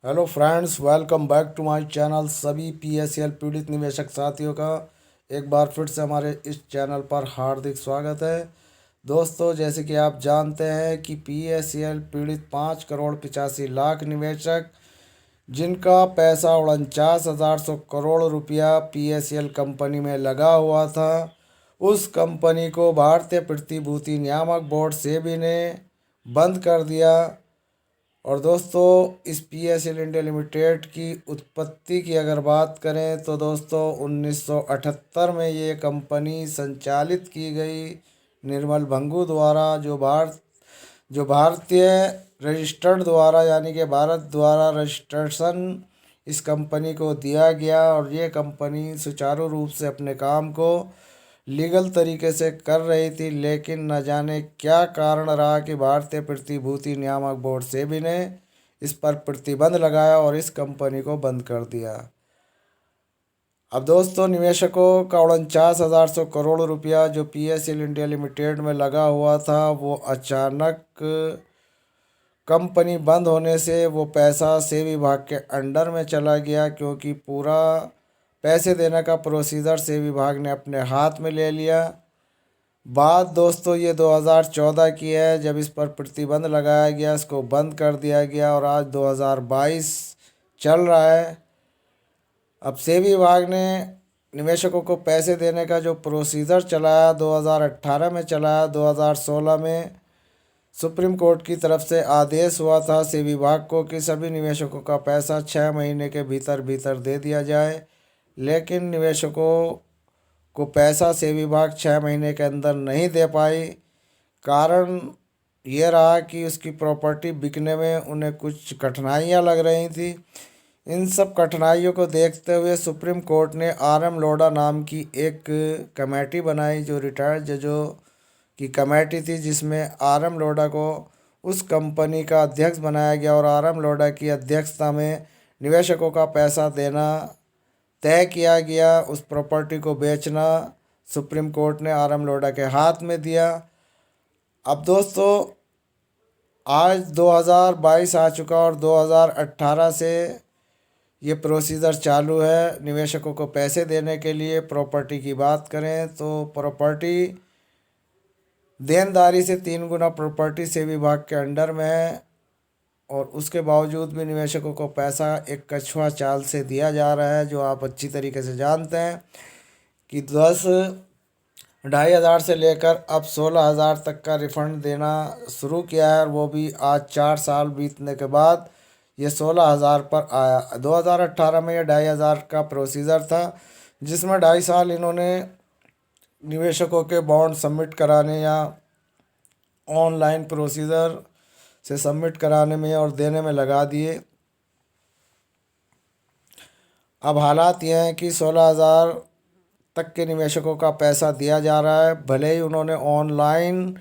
Hello friends, welcome back to my channel. सभी PSL पीड़ित निवेशक साथियों का एक बार फिर से हमारे इस चैनल पर हार्दिक स्वागत है। दोस्तों, जैसे कि आप जानते हैं कि पीएसएल पीड़ित 5 करोड़ 85 लाख निवेशक जिनका पैसा 49,100 करोड़ रुपया पीएसएल कंपनी में लगा हुआ था, उस कंपनी को भारतीय प्रतिभूति नियामक बोर्ड सेबी ने बंद कर दिया। और दोस्तों, इस पीएसएल इंडिया लिमिटेड की उत्पत्ति की अगर बात करें तो दोस्तों 1978 में ये कंपनी संचालित की गई निर्मल भंगू द्वारा, जो भारतीय रजिस्टर्ड द्वारा यानी कि भारत द्वारा रजिस्ट्रेशन इस कंपनी को दिया गया। और ये कंपनी सुचारू रूप से अपने काम को लीगल तरीके से कर रही थी, लेकिन न जाने क्या कारण रहा कि भारतीय प्रतिभूति नियामक बोर्ड सेबी ने इस पर प्रतिबंध लगाया और इस कंपनी को बंद कर दिया। अब दोस्तों, निवेशकों का 49,100 करोड़ रुपया जो पीएसएल इंडिया लिमिटेड में लगा हुआ था, वो अचानक कंपनी बंद होने से वो पैसा सेबी विभाग के अंडर में चला गया, क्योंकि पूरा पैसे देने का प्रोसीजर सेबी विभाग ने अपने हाथ में ले लिया। बात दोस्तों ये 2014 की है, जब इस पर प्रतिबंध लगाया गया, इसको बंद कर दिया गया और आज 2022 चल रहा है। अब सेबी विभाग ने निवेशकों को पैसे देने का जो प्रोसीजर चलाया 2018 में चलाया। 2016 में सुप्रीम कोर्ट की तरफ से आदेश हुआ था सेबी विभाग को कि सभी निवेशकों का पैसा 6 महीने के भीतर भीतर दे दिया जाए, लेकिन निवेशकों को पैसा सेबी विभाग 6 महीने के अंदर नहीं दे पाई। कारण ये रहा कि उसकी प्रॉपर्टी बिकने में उन्हें कुछ कठिनाइयाँ लग रही थी। इन सब कठिनाइयों को देखते हुए सुप्रीम कोर्ट ने RM लोढ़ा नाम की एक कमेटी बनाई, जो रिटायर्ड जजों की कमेटी थी, जिसमें RM लोढ़ा को उस कंपनी का अध्यक्ष बनाया गया और RM लोढ़ा की अध्यक्षता में निवेशकों का पैसा देना तय किया गया। उस प्रॉपर्टी को बेचना सुप्रीम कोर्ट ने RM लोढ़ा के हाथ में दिया। अब दोस्तों, आज 2022 आ चुका और 2018 से ये प्रोसीजर चालू है निवेशकों को पैसे देने के लिए। प्रॉपर्टी की बात करें तो प्रॉपर्टी देनदारी से 3 गुना प्रॉपर्टी सेबी विभाग के अंडर में है, और उसके बावजूद भी निवेशकों को पैसा एक कछुआ चाल से दिया जा रहा है, जो आप अच्छी तरीके से जानते हैं कि 10,500 से लेकर अब 16,000 तक का रिफंड देना शुरू किया है, और वो भी आज 4 साल बीतने के बाद ये 16,000 पर आया। 2018 में ये 2,500 का प्रोसीजर था, जिसमें 2.5 साल इन्होंने निवेशकों के बॉन्ड सबमिट कराने या ऑनलाइन प्रोसीजर से सबमिट कराने में और देने में लगा दिए। अब हालात ये हैं कि 16,000 तक के निवेशकों का पैसा दिया जा रहा है, भले ही उन्होंने ऑनलाइन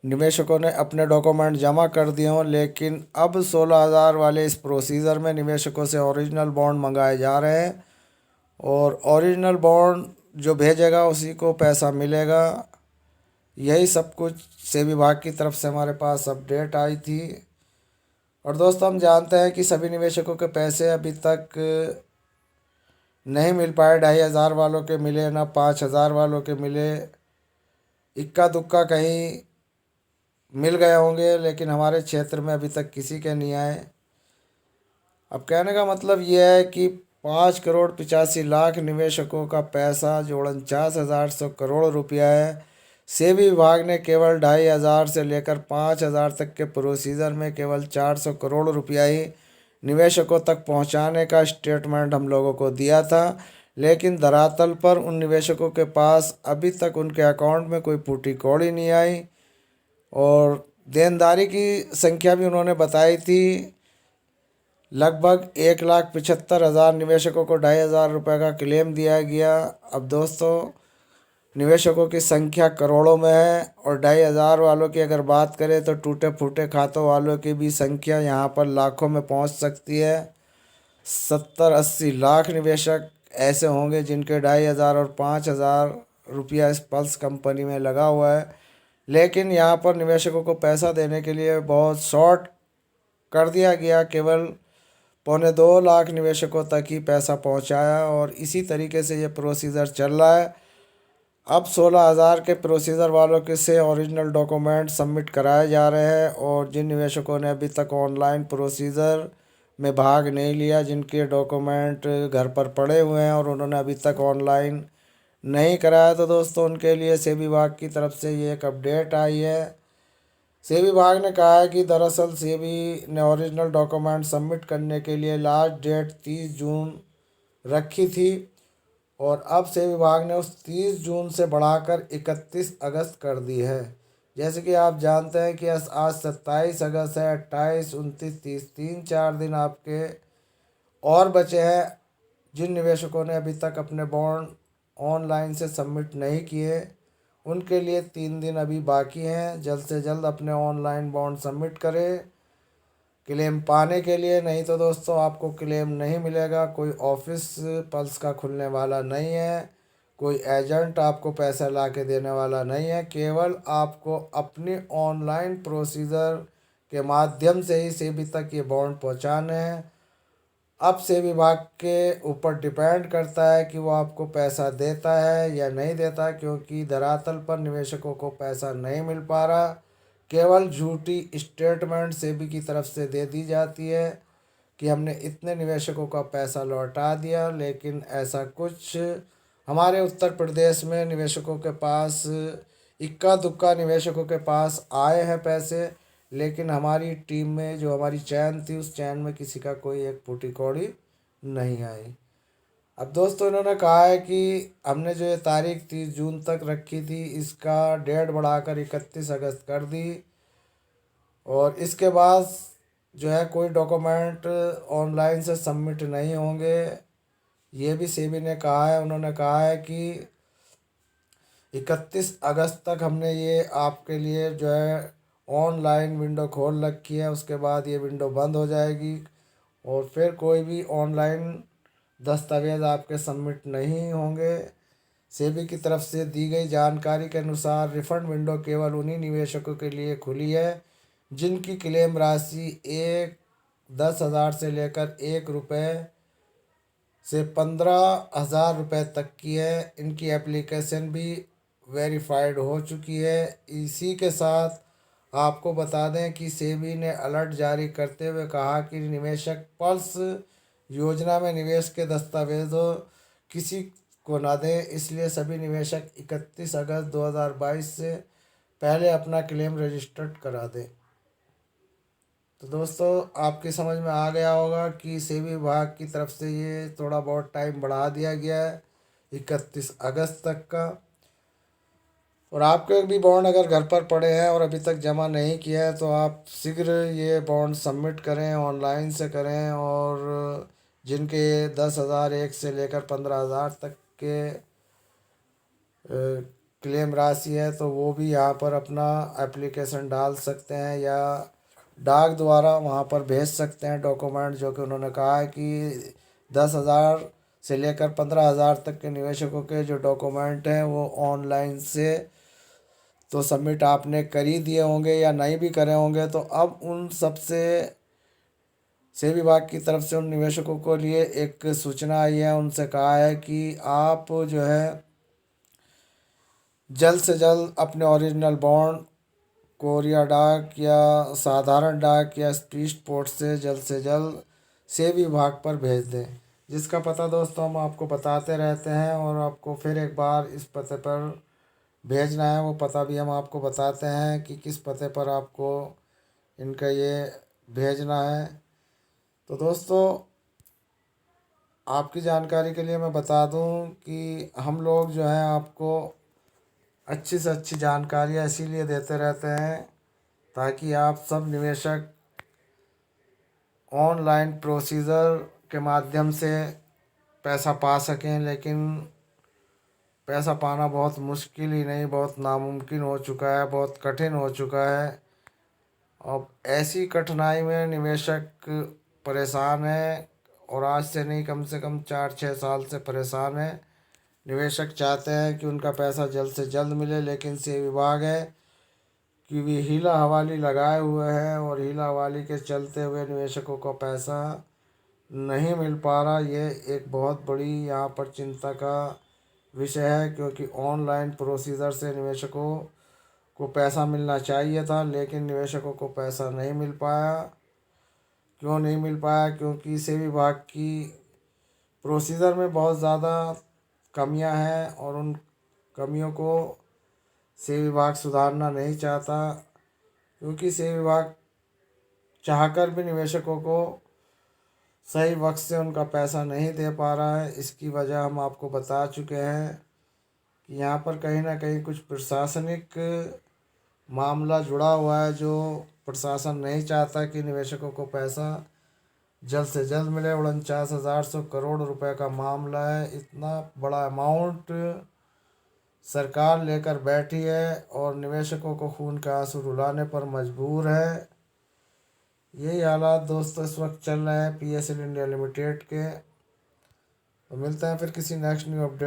निवेशकों ने अपने डॉक्यूमेंट जमा कर दिए हों, लेकिन अब 16,000 वाले इस प्रोसीजर में निवेशकों से ओरिजिनल बॉन्ड मंगाए जा रहे हैं, और ओरिजिनल बॉन्ड जो भेजेगा उसी को पैसा मिलेगा। यही सब कुछ सेबी विभाग की तरफ से हमारे पास अपडेट आई थी। और दोस्तों, हम जानते हैं कि सभी निवेशकों के पैसे अभी तक नहीं मिल पाए। 2,500 वालों के मिले ना 5,000 वालों के मिले, इक्का दुक्का कहीं मिल गए होंगे, लेकिन हमारे क्षेत्र में अभी तक किसी के नहीं आए। अब कहने का मतलब ये है कि 5 करोड़ 85 लाख निवेशकों का पैसा जो 49,100 करोड़ रुपया है, सेबी विभाग ने केवल 2,500 से लेकर 5,000 तक के प्रोसीजर में केवल 400 करोड़ रुपया ही निवेशकों तक पहुंचाने का स्टेटमेंट हम लोगों को दिया था। लेकिन धरातल पर उन निवेशकों के पास अभी तक उनके अकाउंट में कोई फूटी कौड़ी नहीं आई, और देनदारी की संख्या भी उन्होंने बताई थी। लगभग 1,75,000 निवेशकों को 2,500 रुपये का क्लेम दिया गया। अब दोस्तों, निवेशकों की संख्या करोड़ों में है, और 2,500 वालों की अगर बात करें तो टूटे फूटे खातों वालों की भी संख्या यहाँ पर लाखों में पहुँच सकती है। 70-80 लाख निवेशक ऐसे होंगे जिनके 2,500 और 5,000 रुपया इस पल्स कंपनी में लगा हुआ है, लेकिन यहाँ पर निवेशकों को पैसा देने के लिए बहुत शॉर्ट कर दिया गया। केवल 2.25 लाख निवेशकों तक ही पैसा पहुंचाया और इसी तरीके से ये प्रोसीजर चल रहा है। अब 16,000 के प्रोसीजर वालों के से ओरिजिनल डॉक्यूमेंट सबमिट कराए जा रहे हैं और जिन निवेशकों ने अभी तक ऑनलाइन प्रोसीजर में भाग नहीं लिया, जिनके डॉक्यूमेंट घर पर पड़े हुए हैं और उन्होंने अभी तक ऑनलाइन नहीं कराया, तो दोस्तों उनके लिए सेबी विभाग की तरफ से ये एक अपडेट आई है। सेबी विभाग ने कहा है कि दरअसल सेबी ने ओरिजिनल डॉक्यूमेंट सबमिट करने के लिए लास्ट डेट 30 जून रखी थी और अब सेबी विभाग ने उस 30 जून से बढ़ाकर 31 अगस्त कर दी है। जैसे कि आप जानते हैं कि आज 27 अगस्त है, 28, 29, 30, 3-4 दिन आपके और बचे हैं। जिन निवेशकों ने अभी तक अपने बॉन्ड ऑनलाइन से सबमिट नहीं किए, उनके लिए 3 दिन अभी बाकी हैं। जल्द से जल्द अपने ऑनलाइन बॉन्ड सबमिट करें क्लेम पाने के लिए, नहीं तो दोस्तों आपको क्लेम नहीं मिलेगा। कोई ऑफिस पल्स का खुलने वाला नहीं है, कोई एजेंट आपको पैसा ला के देने वाला नहीं है। केवल आपको अपनी ऑनलाइन प्रोसीजर के माध्यम से ही सेबी तक ये बॉन्ड पहुंचाने हैं। अब से विभाग के ऊपर डिपेंड करता है कि वो आपको पैसा देता है या नहीं देता, क्योंकि धरातल पर निवेशकों को पैसा नहीं मिल पा रहा। केवल झूठी स्टेटमेंट सेबी की तरफ से दे दी जाती है कि हमने इतने निवेशकों का पैसा लौटा दिया, लेकिन ऐसा कुछ हमारे उत्तर प्रदेश में निवेशकों के पास इक्का दुक्का निवेशकों के पास आए हैं पैसे, लेकिन हमारी टीम में जो हमारी चैन थी उस चैन में किसी का कोई एक फूटी कौड़ी नहीं आई। अब दोस्तों इन्होंने कहा है कि हमने जो ये तारीख 30 जून तक रखी थी, इसका डेट बढ़ाकर 31 अगस्त कर दी और इसके बाद जो है कोई डॉक्यूमेंट ऑनलाइन से सबमिट नहीं होंगे। ये भी सेबी ने कहा है। उन्होंने कहा है कि 31 अगस्त तक हमने ये आपके लिए जो है ऑनलाइन विंडो खोल रखी है, उसके बाद ये विंडो बंद हो जाएगी और फिर कोई भी ऑनलाइन दस्तावेज़ आपके सबमिट नहीं होंगे। सेबी की तरफ से दी गई जानकारी के अनुसार रिफंड विंडो केवल उन्हीं निवेशकों के लिए खुली है जिनकी क्लेम राशि 10,000 से लेकर 1 रुपये से 15,000 रुपये तक की है। इनकी एप्लीकेशन भी वेरीफाइड हो चुकी है। इसी के साथ आपको बता दें कि सेबी ने अलर्ट जारी करते हुए कहा कि निवेशक पल्स योजना में निवेश के दस्तावेज़ों किसी को ना दें, इसलिए सभी निवेशक 31 अगस्त 2022 से पहले अपना क्लेम रजिस्टर्ड करा दें। तो दोस्तों आपकी समझ में आ गया होगा कि सेबी विभाग की तरफ से ये थोड़ा बहुत टाइम बढ़ा दिया गया है 31 अगस्त तक का। और आपके भी बॉन्ड अगर घर पर पड़े हैं और अभी तक जमा नहीं किया है तो आप शीघ्र ये बॉन्ड सबमिट करें, ऑनलाइन से करें। और जिनके 10,000 एक से लेकर 15,000 तक के क्लेम राशि है तो वो भी यहाँ पर अपना एप्लीकेशन डाल सकते हैं या डाक द्वारा वहाँ पर भेज सकते हैं डॉक्यूमेंट, जो कि उन्होंने कहा है कि 10,000 से लेकर 15,000 तक के निवेशकों के जो डॉक्यूमेंट हैं वो ऑनलाइन से तो सबमिट आपने कर ही दिए होंगे या नहीं भी करे होंगे। तो अब उन सब से विभाग की तरफ से उन निवेशकों को लिए एक सूचना आई है। उनसे कहा है कि आप जो है जल्द से जल्द अपने ओरिजिनल बॉन्ड कोरिया डाक या साधारण डाक या स्पीड पोस्ट से जल्द सेबी विभाग पर भेज दें, जिसका पता दोस्तों हम आपको बताते रहते हैं और आपको फिर एक बार इस पते पर भेजना है। वो पता भी हम आपको बताते हैं कि किस पते पर आपको इनका ये भेजना है। तो दोस्तों आपकी जानकारी के लिए मैं बता दूं कि हम लोग जो हैं आपको अच्छी से अच्छी जानकारियाँ इसीलिए देते रहते हैं ताकि आप सब निवेशक ऑनलाइन प्रोसीजर के माध्यम से पैसा पा सकें। लेकिन पैसा पाना बहुत मुश्किल ही नहीं, बहुत नामुमकिन हो चुका है, बहुत कठिन हो चुका है। अब ऐसी कठिनाई में निवेशक परेशान है और आज से नहीं, कम से कम 4-6 साल से परेशान है। निवेशक चाहते हैं कि उनका पैसा जल्द से जल्द मिले, लेकिन से विभाग है कि वे हीला हवाली लगाए हुए हैं और हीला हवाली के चलते हुए निवेशकों का पैसा नहीं मिल पा रहा। ये एक बहुत बड़ी यहाँ पर चिंता का विषय है, क्योंकि ऑनलाइन प्रोसीजर से निवेशकों को पैसा मिलना चाहिए था, लेकिन निवेशकों को पैसा नहीं मिल पाया। क्यों नहीं मिल पाया? क्योंकि सेबी विभाग की प्रोसीजर में बहुत ज़्यादा कमियां हैं और उन कमियों को सेबी विभाग सुधारना नहीं चाहता, क्योंकि सेबी विभाग चाहकर भी निवेशकों को सही वक्त से उनका पैसा नहीं दे पा रहा है। इसकी वजह हम आपको बता चुके हैं कि यहाँ पर कहीं ना कहीं कुछ प्रशासनिक मामला जुड़ा हुआ है, जो प्रशासन नहीं चाहता कि निवेशकों को पैसा जल्द से जल्द मिले। 49,100 रुपये का मामला है। इतना बड़ा अमाउंट सरकार लेकर बैठी है और निवेशकों को खून के आंसू रुलाने पर मजबूर है। यही हालात दोस्तों इस वक्त चल रहे हैं PSL इंडिया लिमिटेड के। तो मिलते हैं फिर किसी नेक्स्ट न्यू अपडेट।